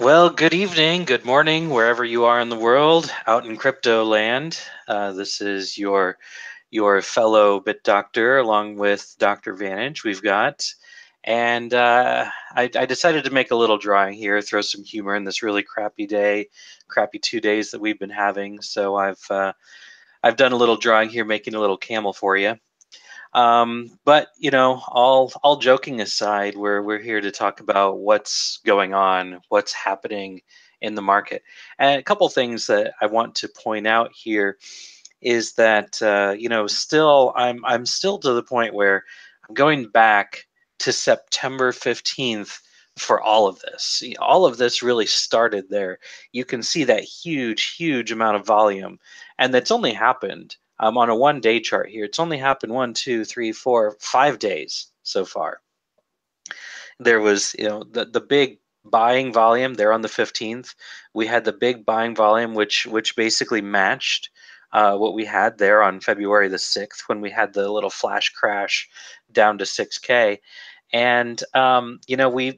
Well, good evening, good morning, wherever you are in the world, out in crypto land. This is your fellow bit doctor, along with Dr. Vantage. We've got, and I decided to make a little drawing here, throw some humor in this really crappy day, crappy 2 days that we've been having. So I've done a little drawing here, making a little camel for you. But all joking aside, we're here to talk about what's going on, what's happening in the market, and a couple things that I want to point out here is that still I'm still to the point where I'm going back to September 15th for all of this. All of this really started there. You can see that huge amount of volume, and that's only happened on a 1 day chart here. It's only happened 1, 2, 3, 4, 5 days so far. There was, the big buying volume there on the 15th. We had the big buying volume, which basically matched what we had there on February the 6th when we had the little flash crash down to 6K. And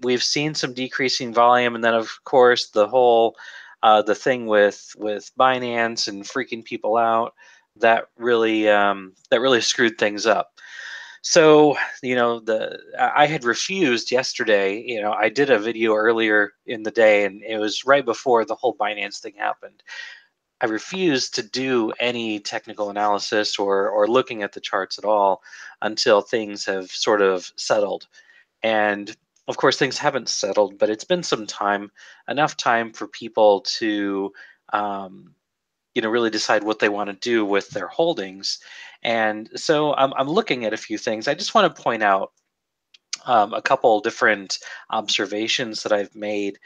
we've seen some decreasing volume, and then of course the whole the thing with Binance and freaking people out that really screwed things up. So, I had refused yesterday. I did a video earlier in the day, and it was right before the whole Binance thing happened. I refused to do any technical analysis or looking at the charts at all until things have sort of settled. And of course, things haven't settled, but it's been some time, enough time for people to um, really decide what they want to do with their holdings. And so I'm looking at a few things. I just want to point out a couple different observations that I've made.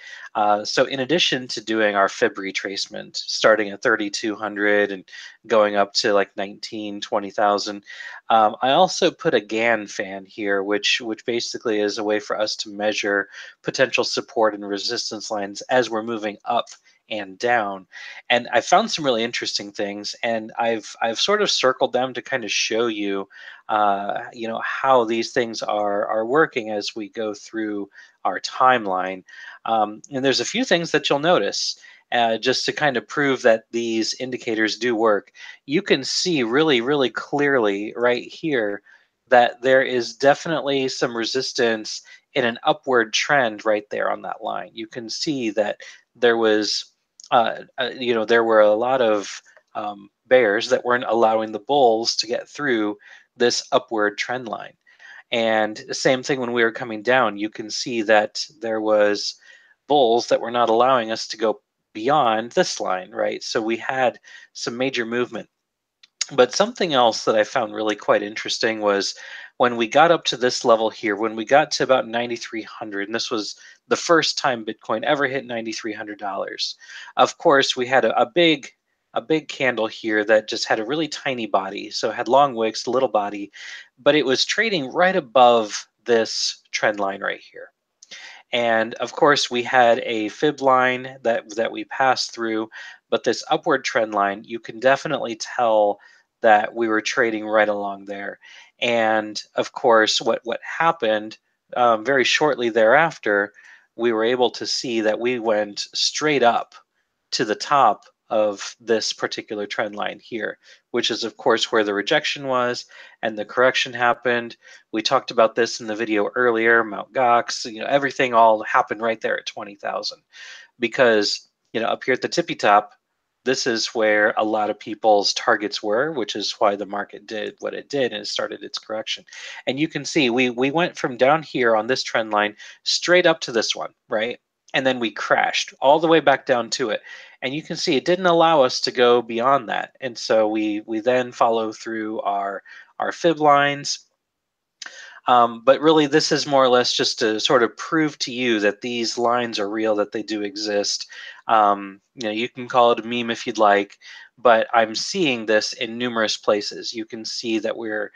So in addition to doing our fib retracement, starting at 3,200 and going up to like 19, 20,000, I also put a GAN fan here, which basically is a way for us to measure potential support and resistance lines as we're moving up and down. And I found some really interesting things, and I've sort of circled them to kind of show you how these things are working as we go through our timeline. And there's a few things that you'll notice. Just to kind of prove that these indicators do work, you can see really clearly right here that there is definitely some resistance in an upward trend right there on that line. You can see that there was, there were a lot of bears that weren't allowing the bulls to get through this upward trend line. And the same thing when we were coming down, you can see that there was bulls that were not allowing us to go beyond this line, right? So we had some major movement. But something else that I found really quite interesting was when we got up to this level here, when we got to about 9,300, and this was the first time Bitcoin ever hit $9,300. Of course, we had a big candle here that just had a really tiny body, so it had long wicks, little body, but it was trading right above this trend line right here. And of course, we had a fib line that we passed through, but this upward trend line, you can definitely tell that we were trading right along there. And of course, what happened very shortly thereafter, we were able to see that we went straight up to the top of this particular trend line here, which is of course where the rejection was and the correction happened. We talked about this in the video earlier, Mount Gox, everything all happened right there at 20,000 because, up here at the tippy top, this is where a lot of people's targets were, which is why the market did what it did and it started its correction. And you can see we went from down here on this trend line straight up to this one, right? And then we crashed all the way back down to it. And you can see it didn't allow us to go beyond that. And so we then follow through our fib lines. But really, this is more or less just to sort of prove to you that these lines are real, that they do exist. You can call it a meme if you'd like, but I'm seeing this in numerous places. You can see that we're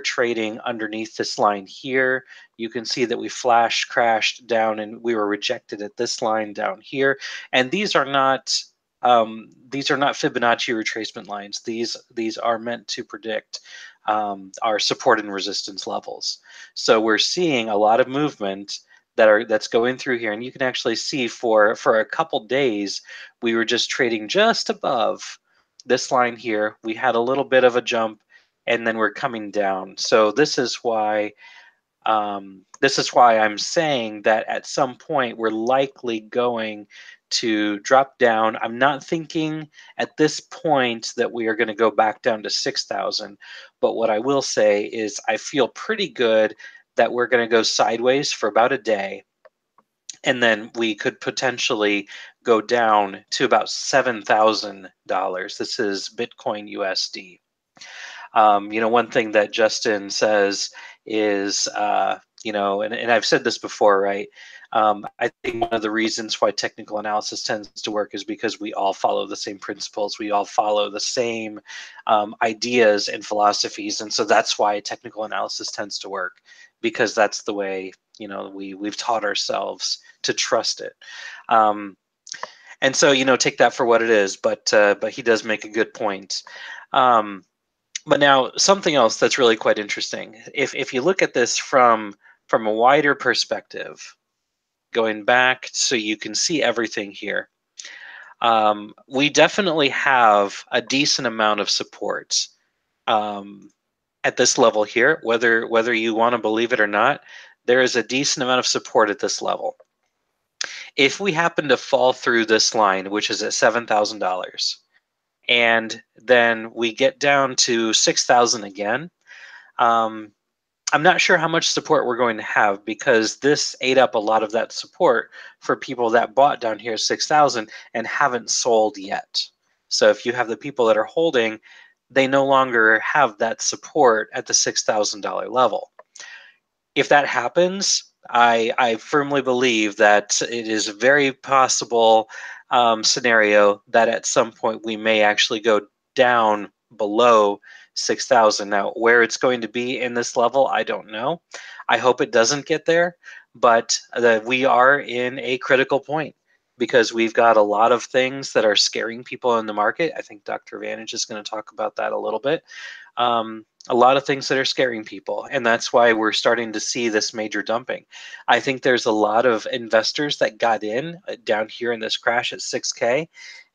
trading underneath this line here. You can see that we flash crashed down and we were rejected at this line down here. And these are not Fibonacci retracement lines. These are meant to predict our support and resistance levels. So we're seeing a lot of movement that's going through here, and you can actually see for a couple days we were just trading just above this line here. We had a little bit of a jump, and then we're coming down. So this is why I'm saying that at some point we're likely going to drop down. I'm not thinking at this point that we are going to go back down to 6,000, but what I will say is I feel pretty good that we're going to go sideways for about a day, and then we could potentially go down to about $7,000. This is Bitcoin USD. One thing that Justin says is, and I've said this before, right? I think one of the reasons why technical analysis tends to work is because we all follow the same principles. We all follow the same ideas and philosophies. And so that's why technical analysis tends to work, because that's the way, we've taught ourselves to trust it. And so, take that for what it is, but he does make a good point. But now something else that's really quite interesting. If you look at this from a wider perspective, going back so you can see everything here, we definitely have a decent amount of support at this level here. Whether you want to believe it or not, there is a decent amount of support at this level. If we happen to fall through this line, which is at $7,000, and then we get down to 6,000 again, I'm not sure how much support we're going to have, because this ate up a lot of that support for people that bought down here 6,000 and haven't sold yet. So if you have the people that are holding, they no longer have that support at the $6,000 level. If that happens, I firmly believe that it is a very possible scenario that at some point we may actually go down below 6,000. Now, where it's going to be in this level, I don't know. I hope it doesn't get there, but we are in a critical point, because we've got a lot of things that are scaring people in the market. I think Dr. Vantage is going to talk about that a little bit. A lot of things that are scaring people, and that's why we're starting to see this major dumping. I think there's a lot of investors that got in down here in this crash at 6K,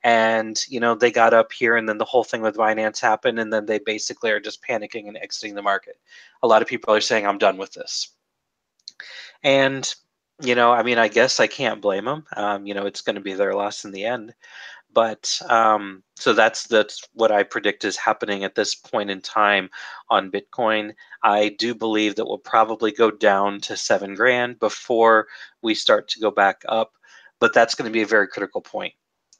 and they got up here, and then the whole thing with Binance happened, and then they basically are just panicking and exiting the market. A lot of people are saying, I'm done with this. And I guess I can't blame them. It's going to be their loss in the end. But so that's what I predict is happening at this point in time on Bitcoin. I do believe that we'll probably go down to 7 grand before we start to go back up, but that's going to be a very critical point.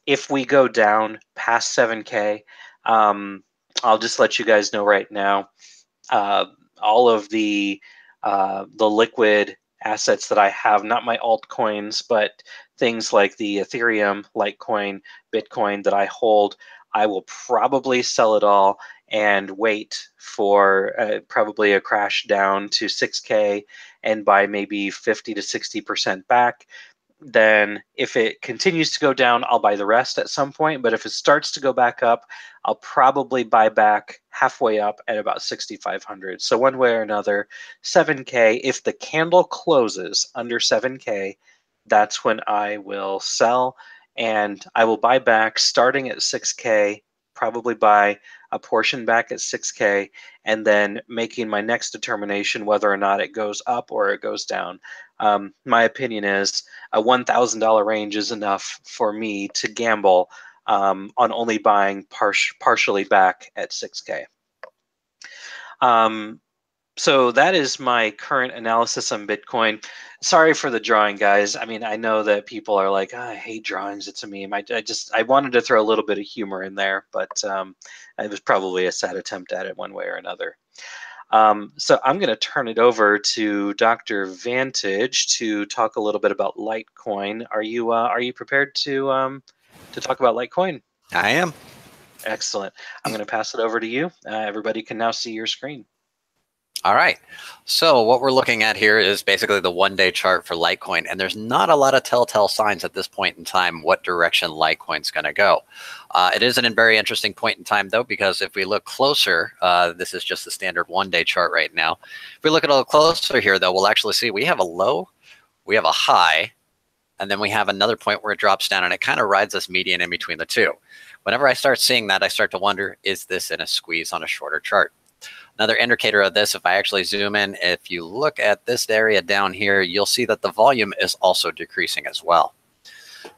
If we go down past 7K, I'll just let you guys know right now, all of the liquid assets that I have, not my altcoins, but things like the Ethereum, Litecoin, Bitcoin that I hold, I will probably sell it all and wait for probably a crash down to 6K and buy maybe 50 to 60% back. Then if it continues to go down, I'll buy the rest at some point. But if it starts to go back up, I'll probably buy back halfway up at about 6,500. So one way or another, 7K, if the candle closes under 7K, that's when I will sell, and I will buy back starting at 6K, probably buy a portion back at 6K, and then making my next determination whether or not it goes up or it goes down. My opinion is a $1,000 range is enough for me to gamble on only buying partially back at 6K. So that is my current analysis on Bitcoin. Sorry for the drawing, guys. I know that people are like, oh, I hate drawings. It's a meme. I wanted to throw a little bit of humor in there, but it was probably a sad attempt at it one way or another. So I'm going to turn it over to Dr. Vantage to talk a little bit about Litecoin. Are you prepared to talk about Litecoin? I am. Excellent. I'm going to pass it over to you. Everybody can now see your screen. All right. So what we're looking at here is basically the one-day chart for Litecoin, and there's not a lot of telltale signs at this point in time what direction Litecoin's going to go. It is a very interesting point in time, though, because if we look closer, this is just the standard one-day chart right now. If we look at a little closer here, though, we'll actually see we have a low we have a high, and then we have another point where it drops down, and it kind of rides this median in between the two. Whenever I start seeing that, I start to wonder, is this in a squeeze on a shorter chart? Another indicator of this, if I actually zoom in, if you look at this area down here, you'll see that the volume is also decreasing as well.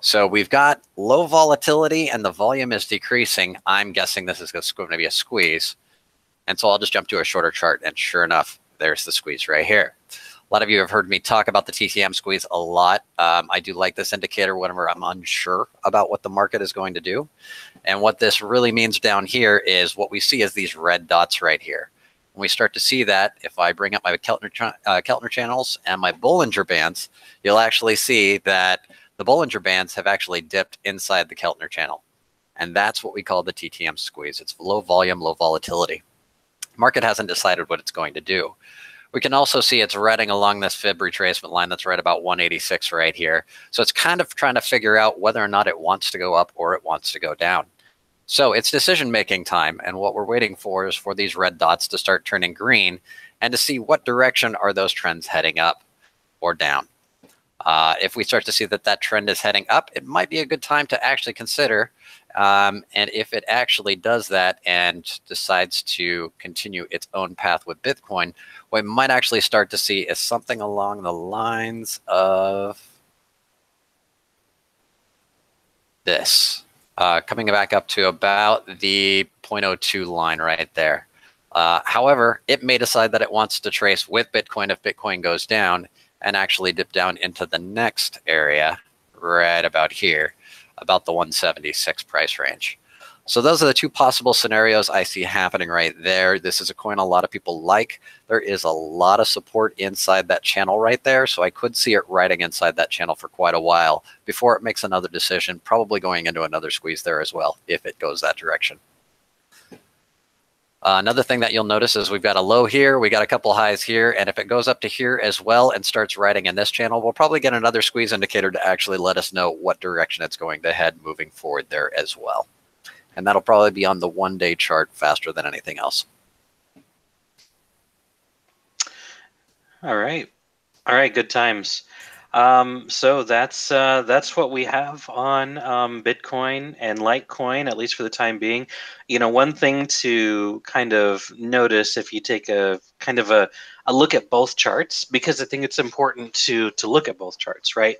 So we've got low volatility and the volume is decreasing. I'm guessing this is going to be a squeeze. And so I'll just jump to a shorter chart, and sure enough, there's the squeeze right here. A lot of you have heard me talk about the TTM squeeze a lot. I do like this indicator whenever I'm unsure about what the market is going to do. And what this really means down here is what we see as these red dots right here. When we start to see that, if I bring up my Keltner channels and my Bollinger Bands, you'll actually see that the Bollinger Bands have actually dipped inside the Keltner channel. And that's what we call the TTM squeeze. It's low volume, low volatility. Market hasn't decided what it's going to do. We can also see it's riding along this fib retracement line that's right about 186 right here. So it's kind of trying to figure out whether or not it wants to go up or it wants to go down. So it's decision-making time, and what we're waiting for is for these red dots to start turning green and to see what direction are those trends heading up or down. If we start to see that that trend is heading up, it might be a good time to actually consider. And if it actually does that and decides to continue its own path with Bitcoin, what we might actually start to see is something along the lines of this, coming back up to about the 0.02 line right there. However, it may decide that it wants to trace with Bitcoin if Bitcoin goes down and actually dip down into the next area right about here, about the 176 price range. So those are the two possible scenarios I see happening right there. This is a coin a lot of people like. There is a lot of support inside that channel right there, so I could see it riding inside that channel for quite a while before it makes another decision, probably going into another squeeze there as well, if it goes that direction. Another thing that you'll notice is we've got a low here, we got a couple highs here, and if it goes up to here as well and starts riding in this channel, we'll probably get another squeeze indicator to actually let us know what direction it's going to head moving forward there as well. And that'll probably be on the one-day chart faster than anything else. All right, good times. So that's what we have on Bitcoin and Litecoin, at least for the time being. You know, one thing to kind of notice if you take a kind of a look at both charts, because I think it's important to look at both charts, right?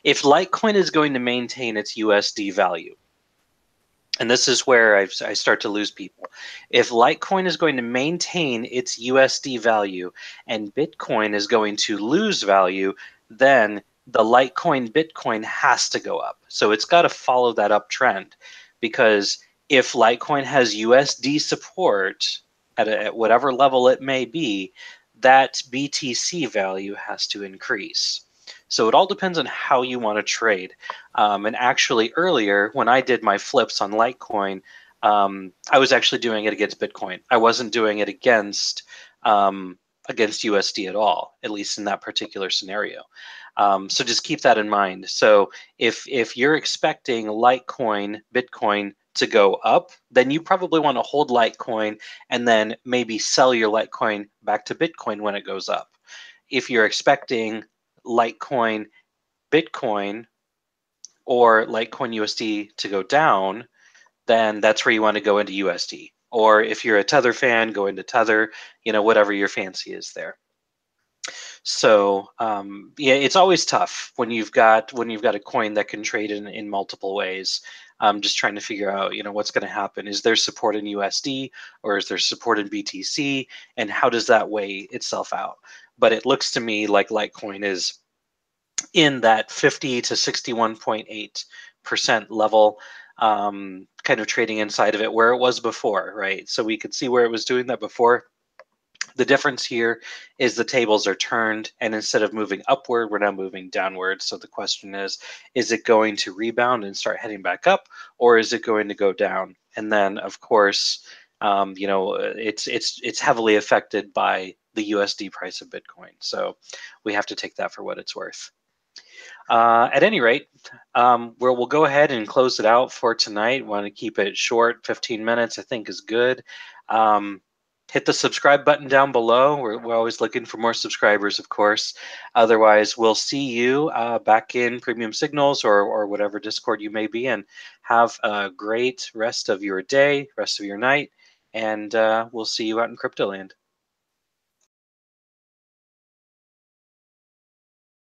If Litecoin is going to maintain its USD value, and this is where I start to lose people. If Litecoin is going to maintain its USD value and Bitcoin is going to lose value, then the Litecoin Bitcoin has to go up. So it's got to follow that uptrend, because if Litecoin has USD support at whatever level it may be, that BTC value has to increase. So it all depends on how you want to trade. And actually earlier, when I did my flips on Litecoin, I was actually doing it against Bitcoin. I wasn't doing it against USD at all, at least in that particular scenario. So just keep that in mind. So if you're expecting Litecoin, Bitcoin to go up, then you probably want to hold Litecoin and then maybe sell your Litecoin back to Bitcoin when it goes up. If you're expecting Litecoin, Bitcoin, or Litecoin USD to go down, then that's where you want to go into USD. Or if you're a Tether fan, go into Tether, you know, whatever your fancy is there. So yeah, it's always tough when you've got a coin that can trade in multiple ways. Just trying to figure out, you know, what's going to happen. Is there support in USD or is there support in BTC, and how does that weigh itself out? But it looks to me like Litecoin is in that 50 to 61.8% level, kind of trading inside of it where it was before, right? So we could see where it was doing that before. The difference here is the tables are turned, and instead of moving upward, we're now moving downward. So the question is it going to rebound and start heading back up, or is it going to go down? And then, of course, you know, it's heavily affected by the USD price of Bitcoin. So we have to take that for what it's worth. At any rate, we'll go ahead and close it out for tonight. Want to keep it short. 15 minutes, I think, is good. hit the subscribe button down below. We're always looking for more subscribers, of course. Otherwise, we'll see you back in Premium Signals or whatever Discord you may be in. Have a great rest of your day, rest of your night, and we'll see you out in Cryptoland.